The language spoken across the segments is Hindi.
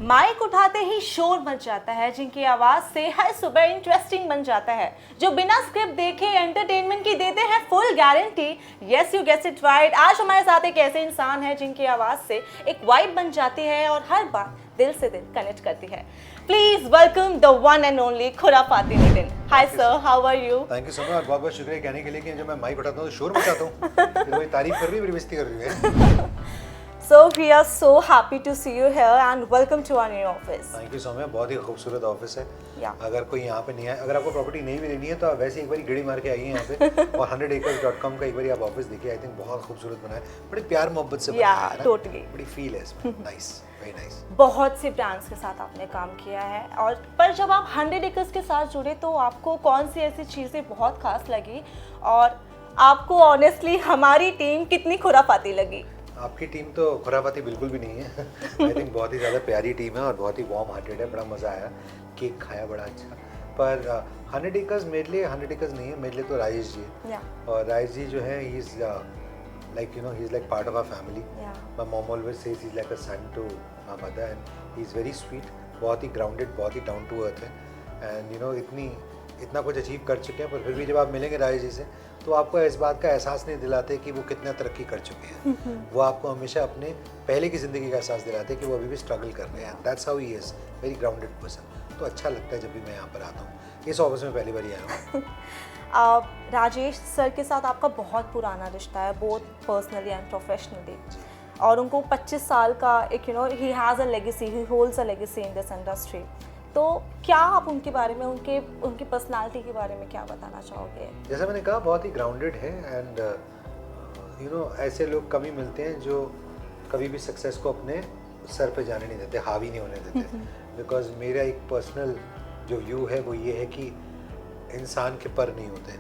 माइक उठाते ही शोर मच जाता है, जिनकी आवाज से हर सुबह इंटरेस्टिंग बन जाता है, जो बिना स्क्रिप्ट देखे एंटरटेनमेंट की देते हैं full guarantee. Yes, you guess it right. आज हमारे साथ एक ऐसे इंसान है जिनकी आवाज से एक वाइब बन जाती है और हर बात दिल से दिल कनेक्ट करती है। Please welcome the one and only खुराफाती Nitin. Hi sir, how are you? Thank you so much. बहुत बहुत शुक्रिया कहने के लिए कि जब मैं माइक उठाता हूँ तो शोर मचाता हूँ। फिर वही तारीफ कर रही है, मेरी बेइज्जती कर रही है। So we are so happy to see you here and welcome to our new office. Thank you so much. बहुत ही खूबसूरत ऑफिस है। Yeah. अगर कोई यहाँ पे नहीं है, अगर आपको प्रॉपर्टी नहीं भी लेनी है तो आप वैसे एक बार गेड़ी मार के आइए यहाँ पे और 100acres.com का एक बार आप ऑफिस देखिए। आई थिंक बहुत खूबसूरत बना है, बड़े प्यार मोहब्बत से बनाया है ना। totally. बड़ी फील है इसमें। Nice, very nice. बहुत से ब्रांड्स के साथ आपने काम किया है, और पर जब आप 100 एकर्स के साथ जुड़े तो आपको कौन सी ऐसी चीज़ें बहुत खास लगी, और आपको ऑनेस्टली हमारी टीम कितनी खुराफाती लगी? आपकी टीम तो खुराफाती बिल्कुल भी नहीं है। आई थिंक बहुत ही ज़्यादा प्यारी टीम है और बहुत ही वार्म हार्टेड है। बड़ा मज़ा आया, केक खाया बड़ा अच्छा। पर 100 एकर्स मेरे लिए 100 एकर्स नहीं है, मेरे लिए तो राजेश जी है। और राजेश जी जो है, he is like he is like part of our family. My mom always says he's like a son to my mother and he's very sweet. बहुत ही grounded, बहुत ही down to earth है। And इतना कुछ अचीव कर चुके हैं, पर फिर भी जब आप मिलेंगे राजेश जी से तो आपको इस बात का एहसास नहीं दिलाते कि वो कितना तरक्की कर चुके हैं। वो आपको हमेशा अपने पहले की ज़िंदगी का एहसास दिलाते हैं कि वो अभी भी स्ट्रगल कर रहे हैं। That's how he is, very grounded person. तो अच्छा लगता है जब भी मैं यहाँ पर आता हूँ। इस ऑफिस में पहली बार आया हूँ। राजेश सर के साथ आपका बहुत पुराना रिश्ता है, बोथ पर्सनली एंड प्रोफेशनली, और उनको 25 साल का एक he has a legacy, he holds a legacy in this industry. तो क्या आप उनके बारे में, उनकी पर्सनालिटी के बारे में क्या बताना चाहोगे? जैसा मैंने कहा, बहुत ही ग्राउंडेड है एंड ऐसे लोग कम ही मिलते हैं जो कभी भी सक्सेस को अपने सर पे जाने नहीं देते, हावी नहीं होने देते। बिकॉज मेरा एक पर्सनल जो व्यू है वो ये है कि इंसान के पर नहीं होते।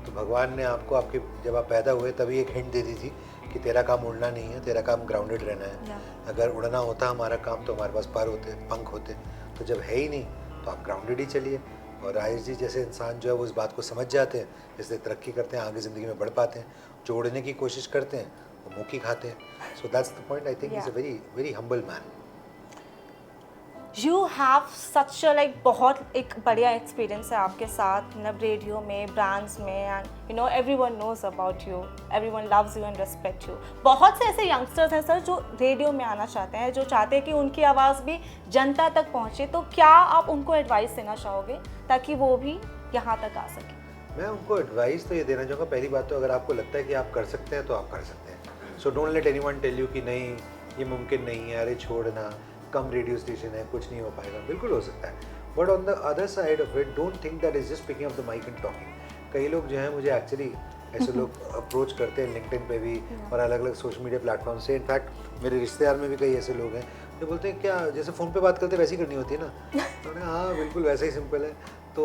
तो भगवान ने आपको आपके जब आप पैदा हुए तभी एक हिंट दे दी थी कि तेरा काम उड़ना नहीं है, तेरा काम ग्राउंडेड रहना है। अगर उड़ना होता हमारा काम तो हमारे पास पर होते, पंख होते। तो जब है ही नहीं तो आप ग्राउंडेड ही चलिए। और राजेश जी जैसे इंसान जो है वो इस बात को समझ जाते हैं, इसलिए तरक्की करते हैं, आगे ज़िंदगी में बढ़ पाते हैं। जो उड़ने की कोशिश करते हैं वो मुँह खाते हैं। So that's the point. I think is a very very humble man. You have such बहुत एक बढ़िया एक्सपीरियंस है आपके साथ, मतलब रेडियो में, ब्रांड्स में, and everyone knows about you, everyone loves you and respect you. बहुत से ऐसे यंगस्टर्स हैं सर जो रेडियो में आना चाहते हैं, जो चाहते हैं कि उनकी आवाज़ भी जनता तक पहुंचे। तो क्या आप उनको एडवाइस देना चाहोगे ताकि वो भी यहाँ तक आ सके? मैं उनको एडवाइस तो ये देना चाहूँगा, पहली बात तो अगर आपको लगता है कि आप कर सकते हैं तो आप कर सकते हैं। So don't let anyone tell you कि नहीं ये मुमकिन नहीं है, अरे छोड़ना, कम रेडियो स्टेशन है, कुछ नहीं हो पाएगा। बिल्कुल हो सकता है, but on the other side of it don't think that is just picking up the mic and talking. कई लोग जो हैं मुझे एक्चुअली ऐसे लोग अप्रोच करते हैं लिंक्डइन पे भी और अलग अलग सोशल मीडिया प्लेटफॉर्म से। इनफैक्ट मेरे रिश्तेदार में भी कई ऐसे लोग हैं जो बोलते हैं क्या जैसे फ़ोन पे बात करते वैसे ही करनी होती है ना। तो हाँ बिल्कुल वैसा ही सिंपल है। तो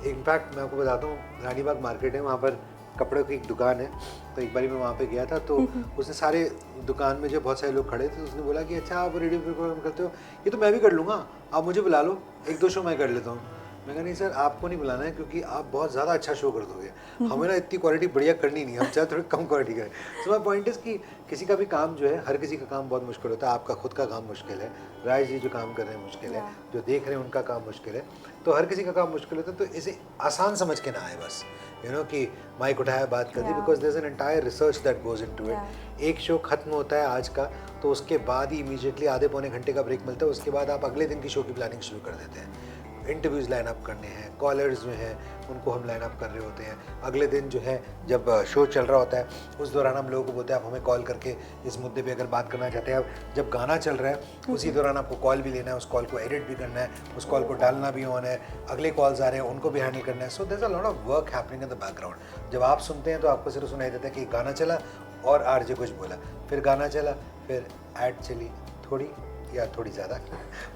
इनफैक्ट मैं आपको बताता हूँ, रानी बाग मार्केट है, वहाँ पर कपड़े की एक दुकान है। तो एक बार मैं वहाँ पे गया था तो उसने सारे दुकान में जो बहुत सारे लोग खड़े थे, उसने बोला कि अच्छा आप रेडियो प्रोग्राम करते हो, ये तो मैं भी कर लूँगा, आप मुझे बुला लो, 1-2 शो मैं कर लेता हूँ। मैं कहा नहीं सर, आपको नहीं बुलाना है क्योंकि आप बहुत ज़्यादा अच्छा शो कर दोगे, हमें ना इतनी क्वालिटी बढ़िया करनी नहीं है, हम चाहे थोड़ी कम क्वालिटी करें। सो माय पॉइंट इज़ कि किसी का भी काम जो है, हर किसी का काम बहुत मुश्किल होता है। आपका खुद का काम मुश्किल है, राज जी जो काम कर रहे हैं मुश्किल है, जो देख रहे हैं उनका काम मुश्किल है। तो हर किसी का काम मुश्किल होता है। तो इसे आसान समझ के ना आए बस, कि माइक उठाया बात कर दी, because there is an entire research that goes into it. एक शो खत्म होता है आज का तो उसके बाद ही इमीडिएटली आधे पौने घंटे का ब्रेक मिलता है, उसके बाद आप अगले दिन की शो की प्लानिंग शुरू कर देते हैं। इंटरव्यूज़ लाइन अप करने हैं, कॉलर्स जो हैं उनको हम लाइन अप कर रहे होते हैं। अगले दिन जो है जब शो चल रहा होता है उस दौरान हम लोगों को बोलते हैं आप हमें कॉल करके इस मुद्दे पे अगर बात करना चाहते हैं। अब जब गाना चल रहा है उसी दौरान आपको कॉल भी लेना है, उस कॉल को एडिट भी करना है, उस कॉल को डालना भी ऑन है, अगले कॉल्स आ रहे हैं उनको भी हैंडल करना है। So there is a lot of work happening in the background. जब आप सुनते हैं तो आपको सिर्फ सुनाई देता है कि गाना चला और आरजे कुछ बोला, फिर गाना चला, फिर ऐड चली थोड़ी या थोड़ी ज़्यादा,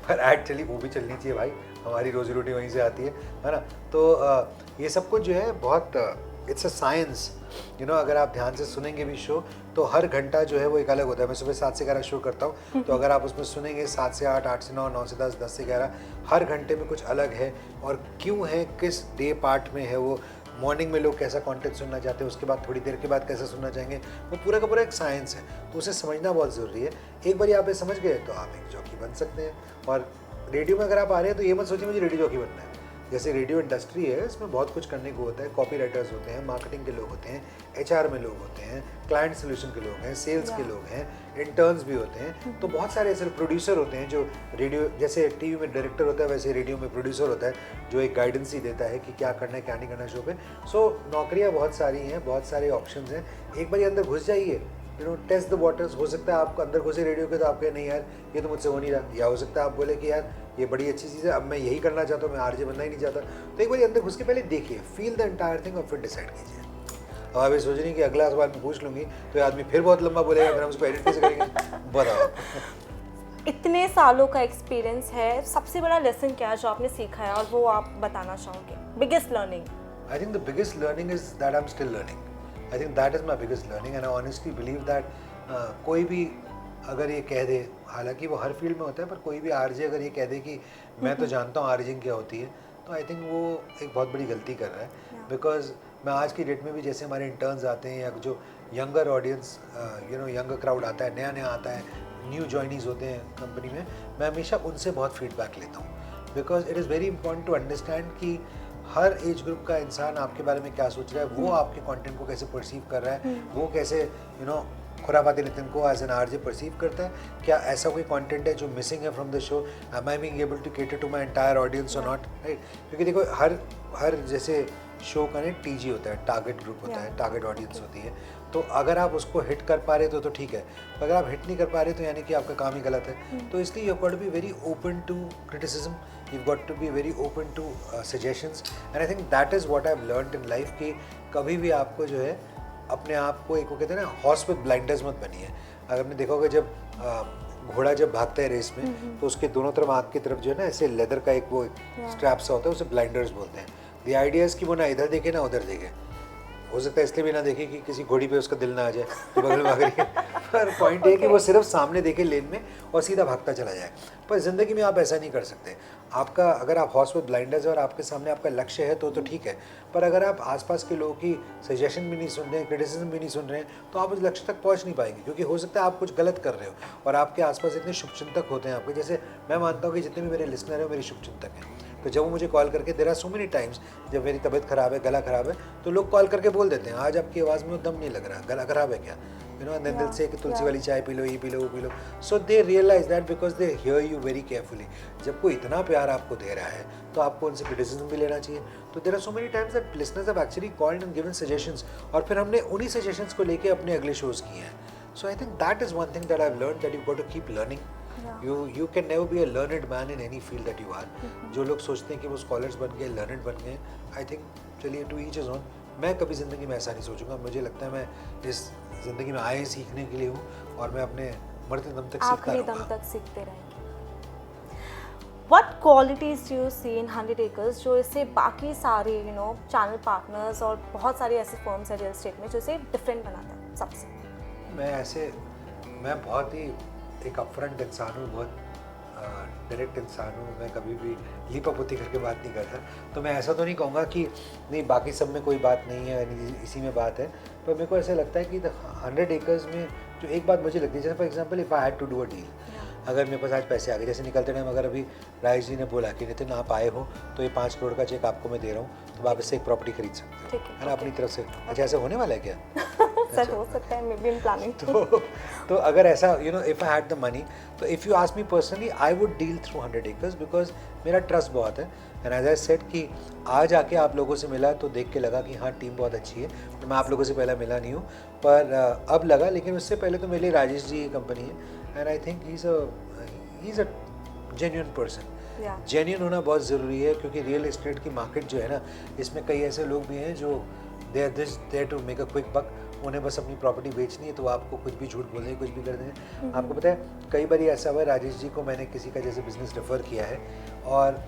पर ऐड चली, वो भी चलनी चाहिए भाई, हमारी रोजी रोटी वहीं से आती है ना। तो ये सब कुछ जो है बहुत इट्स अ साइंस। अगर आप ध्यान से सुनेंगे भी शो तो हर घंटा जो है वो एक अलग होता है। मैं सुबह 7 से 11 शो करता हूँ, तो अगर आप उसमें सुनेंगे 7 से 8, 8 से 9, 9 से 10, 10 से 11, हर घंटे में कुछ अलग है। और क्यों है, किस डे पार्ट में है वो, मॉर्निंग में लोग कैसा कंटेंट सुनना चाहते हैं, उसके बाद थोड़ी देर के बाद कैसा सुनना चाहेंगे, वो पूरा का पूरा एक साइंस है, तो उसे समझना बहुत ज़रूरी है। एक बार आप ये समझ गए तो आप एक जॉकी बन सकते हैं। और रेडियो में अगर आप आ रहे हैं तो ये मत सोचिए मुझे रेडियो जॉकी बनना है। जैसे रेडियो इंडस्ट्री है, इसमें बहुत कुछ करने को होता है, कॉपी राइटर्स होते हैं, मार्केटिंग के लोग होते हैं, HR में लोग होते हैं, क्लाइंट सोल्यूशन के लोग हैं, सेल्स के लोग हैं, इंटर्न्स भी होते हैं, तो बहुत सारे ऐसे प्रोड्यूसर होते हैं जो रेडियो, जैसे टीवी में डायरेक्टर होता है वैसे रेडियो में प्रोड्यूसर होता है जो एक गाइडेंस ही देता है कि क्या करना है क्या नहीं करना शो पे। सो नौकरियाँ बहुत सारी हैं, बहुत सारे ऑप्शंस हैं, एक बार अंदर घुस जाइए, टेस्ट द वाटर्स। हो सकता है आप अंदर घुसे रेडियो के तो आप कहें नहीं यार ये तो मुझसे हो नहीं रहा, या हो सकता है आप बोले कि यार ये बड़ी अच्छी चीज़ है, अब मैं यही करना चाहता हूँ, मैं RJ बनना ही नहीं चाहता। तो एक बार अंदर घुस के पहले देखिए, फील द एंटायर थिंग और फिर डिसाइड कीजिए। अब आप ये सोच रही कि अगला सवाल मैं पूछ लूँगी तो ये आदमी फिर बहुत लंबा बोलेगा, फिर हम उसको एडिट कैसे करेंगे, बताओ। इतने सालों का एक्सपीरियंस है, सबसे बड़ा लेसन क्या है जो आपने सीखा है और वो आप बताना चाहोगे? Biggest learning? I think the biggest learning is that I'm still learning. I think that is my biggest learning and I honestly believe that कोई भी अगर ये कह दे, हालांकि वो हर फील्ड में होता है, पर कोई भी RJ अगर ये कह दे कि मैं तो जानता हूँ RJing क्या होती है, तो आई थिंक वो एक बहुत बड़ी गलती कर रहा है। बिकॉज मैं आज की डेट में भी जैसे हमारे इंटर्न्स आते हैं या जो यंगर ऑडियंस यंगर क्राउड आता है, नया आता है, न्यू जॉइनीज होते हैं कंपनी में, मैं हमेशा उनसे बहुत फीडबैक लेता हूँ। Because it is very important to understand कि हर एज ग्रुप का इंसान आपके बारे में क्या सोच रहा है, वो आपके कंटेंट को कैसे परसीव कर रहा है, वो कैसे खुरापाती नितिन को एज एन RJ परसीव करता है, क्या ऐसा कोई कंटेंट है जो मिसिंग है from the show, am I being able to cater to my entire audience और नॉट, राइट। क्योंकि देखो हर जैसे शो का TG होता है, टारगेट ग्रुप होता है, टारगेट ऑडियंस होती है, तो अगर आप उसको हिट कर पा रहे तो ठीक है, अगर आप हिट नहीं कर पा रहे तो यानी कि आपका काम ही गलत है। तो इसलिए you got to be very open to criticism, you got to be very open to suggestions, and I think that is what I have learned in life कि कभी भी आपको जो है अपने आप को एक, वो कहते हैं ना, हॉर्स विद ब्लाइंडर्स मत बनिए। अगर आपने देखा होगा जब घोड़ा जब भागता है रेस में तो उसके दोनों तरफ आँख की तरफ जो है ना ऐसे लेदर का एक वो स्ट्रैप सा होता है, उसे ब्लाइंडर्स बोलते हैं। द आइडिया कि वो ना इधर देखे ना उधर देखे, हो सकता है इसलिए भी ना देखे कि किसी घोड़ी पे उसका दिल ना आ जाए तो बगल में भाग रही है, पर पॉइंट है कि वो सिर्फ सामने देखे लेन में और सीधा भागता चला जाए। पर ज़िंदगी में आप ऐसा नहीं कर सकते। आपका अगर आप हॉर्स विद ब्लाइंडर्स है और आपके सामने आपका लक्ष्य है तो ठीक है, पर अगर आप आसपास के लोगों की सजेशन भी नहीं सुन रहे हैं, क्रिटिसिज्म भी नहीं सुन रहे हैं, तो आप उस लक्ष्य तक पहुंच नहीं पाएंगे। क्योंकि हो सकता है आप कुछ गलत कर रहे हो और आपके आसपास इतने शुभचिंतक होते हैं आपके, जैसे मैं मानता हूँ कि जितने भी मेरे लिसनर हैं मेरे शुभचिंतक हैं। तो जब वो मुझे कॉल करके, there are so many times जब मेरी तबीयत ख़राब है, गला ख़राब है, तो लोग कॉल करके बोल देते हैं आज आपकी आवाज़ में वो दम नहीं लग रहा, गला ख़राब है क्या, एंड देन दिल से कि तुलसी वाली चाय पी लो, ये पी लो, वो पी लो। So they realise that because they hear you very carefully. जब कोई इतना प्यार आपको दे रहा है तो आपको उनसे क्रिटिसिज्म भी लेना चाहिए। तो there are so many times that listeners have actually called and given suggestions, और फिर हमने उन्हीं सजेशंस को लेके अपने अगले शोज़ किए हैं। So I think that is one thing that I have learned, that you got to keep learning. You can never be a learned man in any field that you are. जो लोग सोचते हैं कि वो स्कॉलर्स बन गए, लर्नड बन गए, आई थिंक चलिए टू ईच इज ओन। मैं कभी ज़िंदगी में ऐसा नहीं सोचूंगा। मुझे लगता है मैं इस ज़िंदगी में आए सीखने के लिए हूँ और मैं अपने मरते दम तक सीखता रहूँगा। आखिरी दम तक सीखते रहेंगे। What qualities do you see in 100 Acres जो इसे बाकी सारे चैनल पार्टनर्स और बहुत सारी ऐसी फर्म्स है रियल एस्टेट में जो इसे डिफरेंट बनाता है सबसे? मैं बहुत ही एक अपफ्रंट इंसान हूँ, बहुत डायरेक्ट इंसान हूँ। मैं कभी भी लीपापोती करके बात नहीं करता। तो मैं ऐसा तो नहीं कहूँगा कि नहीं बाकी सब में कोई बात नहीं है, इसी में बात है। पर मेरे को ऐसा लगता है कि 100 Acres में जो एक बात मुझे लगती है, जैसे for example if I had to do a deal, अगर मेरे पास आज पैसे आ गए, जैसे निकलते टाइम अगर अभी राजेश जी ने बोला कि नितिन आप आए हो तो ये 5 करोड़ का चेक आपको मैं दे रहा हूँ, तो आप इससे एक प्रॉपर्टी खरीद सकते हो, है ना, अपनी तरफ से। अच्छा ऐसा होने वाला है क्या? सर हो सकता है, मे बी इन प्लानिंग। तो अगर ऐसा if I had the money, तो if you ask me personally I would deal through 100 Acres because मेरा ट्रस्ट बहुत है। एंड एज आई सेड कि आज आके आप लोगों से मिला तो देख के लगा कि हाँ टीम बहुत अच्छी है। तो मैं आप लोगों से पहले मिला नहीं हूँ, पर अब लगा, लेकिन उससे पहले तो मेरे लिए राजेश जी की कंपनी है and I think he is a genuine person. Genuine होना बहुत ज़रूरी है क्योंकि रियल एस्टेट की मार्केट जो है ना, इसमें कई ऐसे लोग भी हैं जो they are there to make a quick buck. उन्हें बस अपनी प्रॉपर्टी बेचनी है तो आपको कुछ भी झूठ बोल देंगे, कुछ भी कर देंगे। आपको पता है कई बार ऐसा हुआ, राजेश जी को मैंने किसी का जैसे बिजनेस रेफ़र किया है और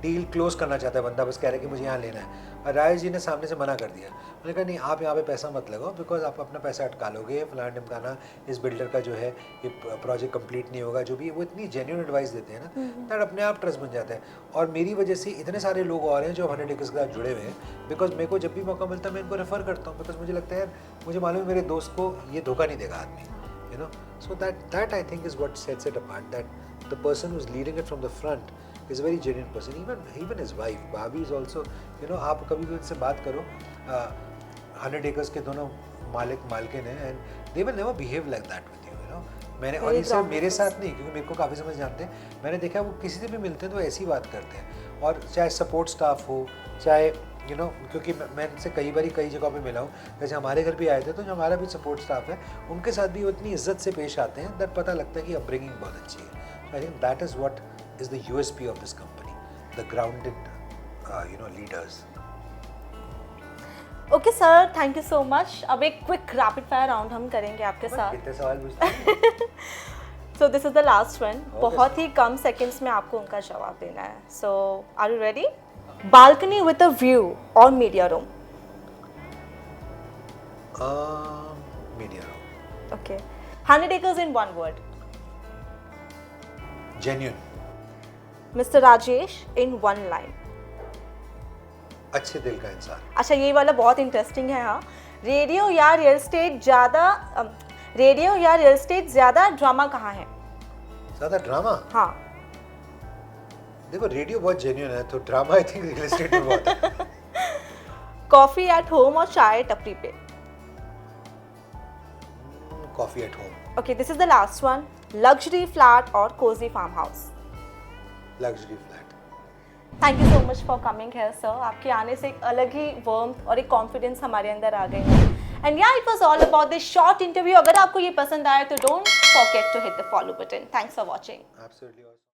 डील क्लोज करना चाहता है बंदा, बस कह रहा है कि मुझे यहाँ लेना है, और राजेश जी ने सामने से मना कर दिया। मैंने कहा नहीं, आप यहाँ पे पैसा मत लगाओ, बिकॉज आप अपना पैसा अटका लोगे, फलाना ढिमकाना, इस बिल्डर का जो है ये प्रोजेक्ट कंप्लीट नहीं होगा। जो भी वो इतनी जेन्युइन एडवाइस देते हैं ना, दैट अपने आप ट्रस्ट बन जाता है। और मेरी वजह से इतने सारे लोग और हैं जो 100 एकर्स के साथ जुड़े हुए हैं, बिकॉज मेरे को जब भी मौका मिलता है मैं इनको रेफर करता हूँ, बिकॉज मुझे लगता है यार, मुझे मालूम है मेरे दोस्त को ये धोखा नहीं देगा आदमी, you know. So that I think is what sets it apart, that the person who's leading it from the front is a very genuine person. Even his wife Bhabhi is also, you know, आप कभी भी उनसे बात करो, 100 acres के दोनों मालकिन हैं, and they will never behave like that with you, you know. मैंने, और ये सिर्फ मेरे साथ नहीं, क्योंकि मेरे को काफ़ी समझ जानते हैं, मैंने देखा वो किसी से भी मिलते हैं तो ऐसी बात करते हैं। और चाहे सपोर्ट स्टाफ हो, चाहे यू नो, क्योंकि मैं इनसे कई बार कई जगहों पे मिला हूँ, जैसे हमारे घर भी आए थे, तो जो हमारा भी सपोर्ट स्टाफ है उनके साथ भी वो इतनी इज्जत से पेश आते हैं, दैट पता लगता है कि अपब्रिंगिंग बहुत अच्छी है। आई think that is what is the USP of this company, the grounded you know leaders. Okay sir, thank you so much. अब एक क्विक रैपिड फायर राउंड हम करेंगे आपके साथ। कितने सवाल पूछते हैं? So this is the last one. बहुत ही कम सेकंड्स में आपको उनका जवाब देना है। So are you ready? Balcony with a view और media room? Media room. Okay. 100 acres in one word? Genuine. Mister Rajesh in one line? अच्छे दिल का इंसान। अच्छा, ये वाला बहुत इंटरेस्टिंग है। हाँ, रेडियो या रियल एस्टेट ज़्यादा ड्रामा कहाँ है? ज़्यादा ड्रामा? हाँ। देखो, रेडियो बहुत जेन्युइन है, तो drama I think real estate में बहुत है। कॉफी एट होम और चाय टपरी पे? Coffee at home. Okay, this is the last one. Luxury flat और cosy farm house? Luxury flat. Thank you so much for coming here sir. आपके आने से एक अलग ही वार्मथ और एक कॉन्फिडेंस हमारे अंदर आ गई है। And yeah, it was all about this short interview. अगर आपको ये पसंद आया तो don't forget to hit the follow button. Thanks for watching. Absolutely.